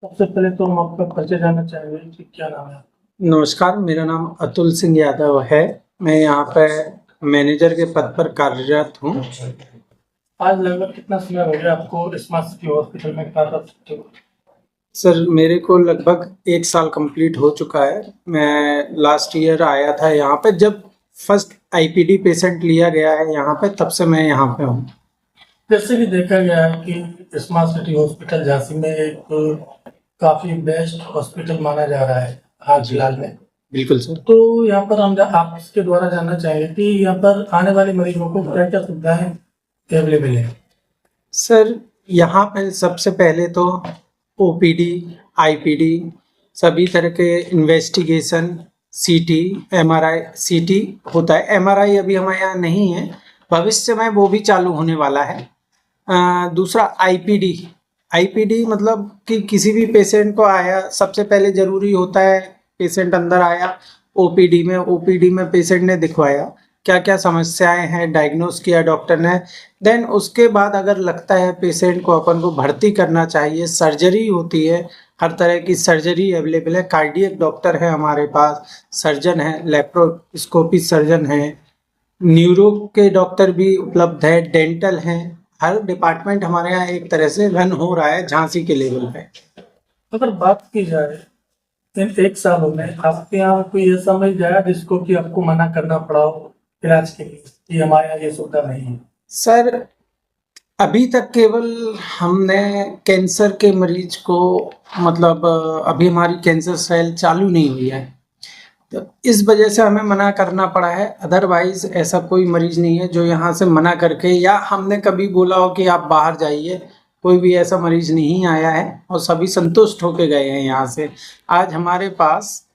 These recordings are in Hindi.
सबसे पहले तो हम आपका परिचय जानना चाहेंगे कि क्या नाम है आपका? नमस्कार, मेरा नाम अतुल सिंह यादव है। मैं यहाँ पे मैनेजर के पद पर कार्यरत हूँ। आज लगभग कितना समय हो गया आपको स्मार्ट सिटी हॉस्पिटल में कार्यरत होते हुए? सर, मेरे को लगभग 1 साल कंप्लीट हो चुका है। मैं लास्ट ईयर आया था यहाँ पे, जब फर्स्ट आईपीडी पेशेंट लिया गया है यहाँ पे, तब से मैं यहाँ पे हूँ। जैसे कि देखा गया है कि स्मार्ट सिटी हॉस्पिटल झांसी में एक काफी बेस्ट हॉस्पिटल माना जा रहा है हाल फिलहाल में। बिल्कुल सर। तो यहाँ पर हम आपके द्वारा जानना चाहेंगे कि यहाँ पर आने वाले मरीजों को क्या क्या सुविधाएं अवेलेबल है? सर, यहाँ पे सबसे पहले तो ओपीडी, आईपीडी, सभी तरह के इन्वेस्टिगेशन, सीटी, एमआरआई। सीटी होता है, एमआरआई अभी हमारे यहाँ नहीं है, भविष्य में वो भी चालू होने वाला है। दूसरा आईपीडी। आईपीडी मतलब कि किसी भी पेशेंट को आया, सबसे पहले जरूरी होता है पेशेंट अंदर आया ओपीडी में पेशेंट ने दिखवाया क्या क्या समस्याएं हैं, डायग्नोस किया डॉक्टर ने। देन उसके बाद अगर लगता है पेशेंट को अपन को भर्ती करना चाहिए, सर्जरी होती है, हर तरह की सर्जरी अवेलेबल है। कार्डियक डॉक्टर है हमारे पास, सर्जन है, लेप्रोस्कोपी सर्जन है, न्यूरो के डॉक्टर भी उपलब्ध है, डेंटल हैं। हर डिपार्टमेंट हमारे यहाँ एक तरह से रन हो रहा है झांसी के लेवल पे। अगर बात की जाए इन 1 सालों में आपके यहाँ कोई ऐसा मरीज आया जिसको कि आपको मना करना पड़ा हो इलाज के लिए कि हमारे यहाँ ये सुविधा नहीं है? सर, अभी तक केवल हमने कैंसर के मरीज को, मतलब अभी हमारी कैंसर सेल चालू नहीं हुई है, तो इस वजह से हमें मना करना पड़ा है। अदरवाइज ऐसा कोई मरीज नहीं है जो यहाँ से मना करके, या हमने कभी बोला हो कि आप बाहर जाइए, कोई भी ऐसा मरीज नहीं आया है और सभी संतुष्ट होके गए हैं यहाँ से। आज हमारे पास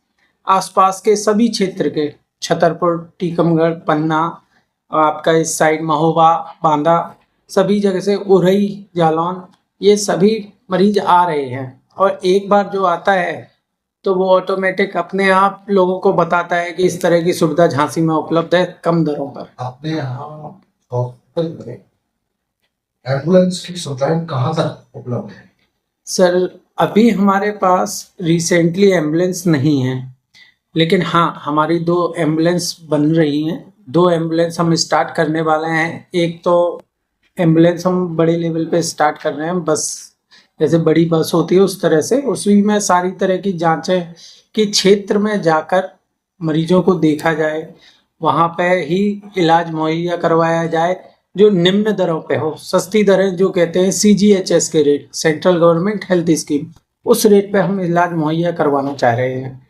आसपास के सभी क्षेत्र के, छतरपुर, टीकमगढ़, पन्ना, आपका इस साइड महोबा, बांदा, सभी जगह से, उरई, जालौन, ये सभी मरीज आ रहे हैं। और एक बार जो आता है तो वो ऑटोमेटिक अपने आप लोगों को बताता है कि इस तरह की सुविधा झांसी में उपलब्ध है कम दरों पर। आपने यहाँ हॉस्पिटल में एम्बुलेंस की सुविधाएं कहाँ तक उपलब्ध है? सर, अभी हमारे पास रिसेंटली एम्बुलेंस नहीं है, लेकिन हाँ, हमारी 2 एम्बुलेंस बन रही हैं। 2 एम्बुलेंस हम स्टार्ट करने वाले हैं। एक तो एम्बुलेंस हम बड़े लेवल पे स्टार्ट कर रहे हैं, बस जैसे बड़ी बस होती है उस तरह से, उसी में सारी तरह की जांचें कि क्षेत्र में जाकर मरीजों को देखा जाए, वहाँ पे ही इलाज मुहैया करवाया जाए जो निम्न दरों पे हो। सस्ती दरें जो कहते हैं सीजीएचएस के rate, central government health scheme, उस रेट पे हम इलाज मुहैया करवाना चाह रहे हैं।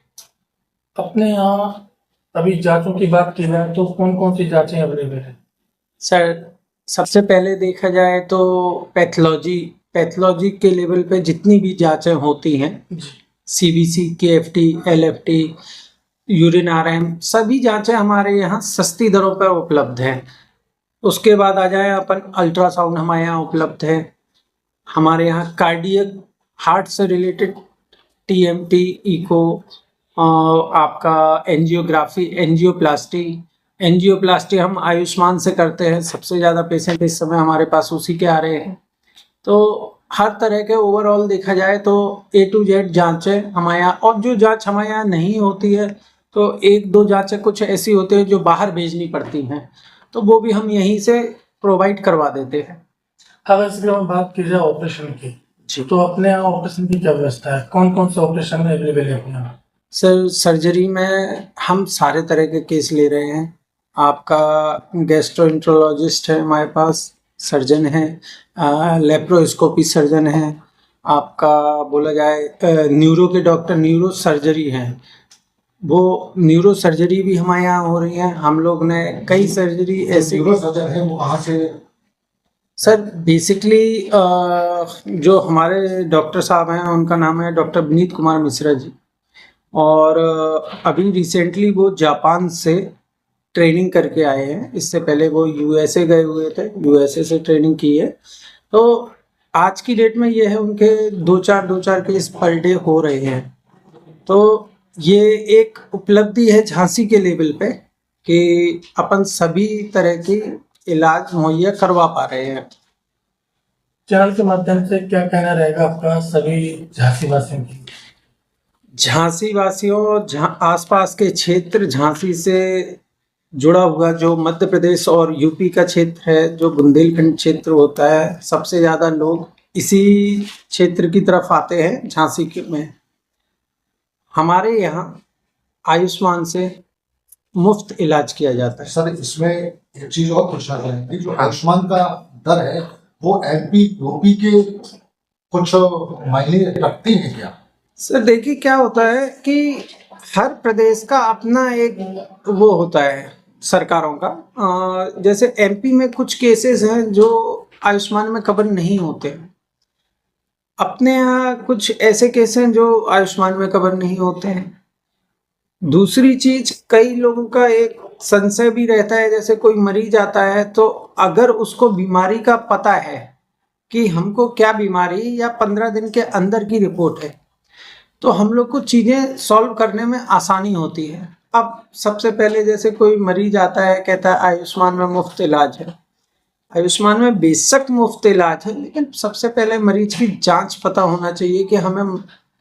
अपने यहाँ अभी जांचों की बात की जाए तो कौन कौन सी जांचें अवेलेबल है? सर, सबसे पहले देखा जाए तो पैथोलॉजी के लेवल पे जितनी भी जांचें होती हैं, CBC, KFT, LFT, urine RM, सभी जांचें हमारे यहाँ सस्ती दरों पर उपलब्ध हैं। उसके बाद आ जाए अपन, अल्ट्रासाउंड हमारे यहाँ उपलब्ध है। हमारे यहाँ कार्डियक, हार्ट से रिलेटेड, टीएमटी, इको, आपका एंजियोग्राफी, एंजियोप्लास्टी हम आयुष्मान से करते हैं। सबसे ज़्यादा पेशेंट इस समय हमारे पास उसी के आ रहे हैं। तो हर तरह के ओवरऑल देखा जाए तो A to Z जांचें हमारे यहाँ, और जो जांच हमारे यहाँ नहीं होती है तो 1-2 जांचें कुछ ऐसी होती है जो बाहर भेजनी पड़ती हैं, तो वो भी हम यहीं से प्रोवाइड करवा देते हैं। अगर इसके बाद बात की जाए ऑपरेशन की, जी। तो अपने यहाँ ऑपरेशन की क्या व्यवस्था है? कौन कौन से ऑपरेशन में अवेलेबल है अपने यहाँ? सर, सर्जरी में हम सारे तरह के केस ले रहे हैं। आपका गैस्ट्रोएंटरोलॉजिस्ट है हमारे पास, सर्जन है, लेप्रोस्कोपी सर्जन है, आपका बोला जाए न्यूरो के डॉक्टर, न्यूरो सर्जरी हैं, वो न्यूरो सर्जरी भी हमारे यहाँ हो रही है। हम लोग ने कई सर्जरी ऐसी, न्यूरो सर्जन है वो कहाँ से? सर बेसिकली जो हमारे डॉक्टर साहब हैं उनका नाम है डॉक्टर विनीत कुमार मिश्रा जी, और अभी रिसेंटली वो जापान से ट्रेनिंग करके आए हैं। इससे पहले वो यूएसए गए हुए थे, यूएसए से ट्रेनिंग की है। तो आज की डेट में ये है, उनके 2-4 केस पर डे हो रहे हैं। तो ये एक उपलब्धि है झांसी के लेवल पे कि अपन सभी तरह की इलाज मुहैया करवा पा रहे हैं। चैनल के माध्यम से क्या कहना रहेगा आपका सभी झांसी वासियों की? झांसी वासियों, आसपास के क्षेत्र, झांसी से जुड़ा हुआ जो मध्य प्रदेश और यूपी का क्षेत्र है, जो बुंदेलखंड क्षेत्र होता है, सबसे ज़्यादा लोग इसी क्षेत्र की तरफ आते हैं। झांसी में हमारे यहाँ आयुष्मान से मुफ्त इलाज किया जाता है। सर इसमें एक चीज और पूछना चाहेंगे, जो आयुष्मान का दर है वो एमपी यूपी के कुछ मायने रखते हैं क्या? सर देखिए, क्या होता है कि हर प्रदेश का अपना एक वो होता है सरकारों का। जैसे एमपी में कुछ केसेस हैं जो आयुष्मान में कवर नहीं होते। अपने यहाँ कुछ ऐसे केस हैं जो आयुष्मान में कवर नहीं होते हैं। दूसरी चीज, कई लोगों का एक संशय भी रहता है, जैसे कोई मरीज आता है तो अगर उसको बीमारी का पता है कि हमको क्या बीमारी या 15 दिन के अंदर की रिपोर्ट है, तो हम लोग को चीज़ें सॉल्व करने में आसानी होती है। अब सबसे पहले जैसे कोई मरीज आता है, कहता है आयुष्मान में मुफ्त इलाज है। आयुष्मान में बेशक मुफ्त इलाज है, लेकिन सबसे पहले मरीज की जांच पता होना चाहिए कि हमें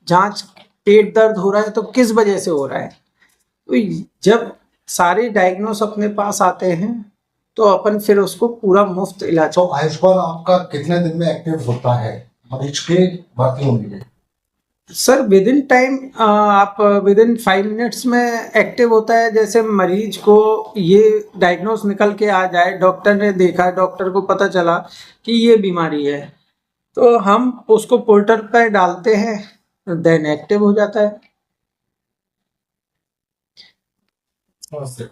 जांच, पेट दर्द हो रहा है तो किस वजह से हो रहा है। तो जब सारे डायग्नोस अपने पास आते हैं तो अपन फिर उसको पूरा मुफ्त इलाज। तो आयुष्मान आपका कितने दिन में एक्टिव होता है मरीज के भर्ती होने के? सर विद इन टाइम, आप विद इन 5 मिनट्स में एक्टिव होता है। जैसे मरीज को ये डायग्नोस निकल के आ जाए, डॉक्टर ने देखा, डॉक्टर को पता चला कि ये बीमारी है, तो हम उसको पोर्टल पर डालते हैं, देन एक्टिव हो जाता है। नमस्ते।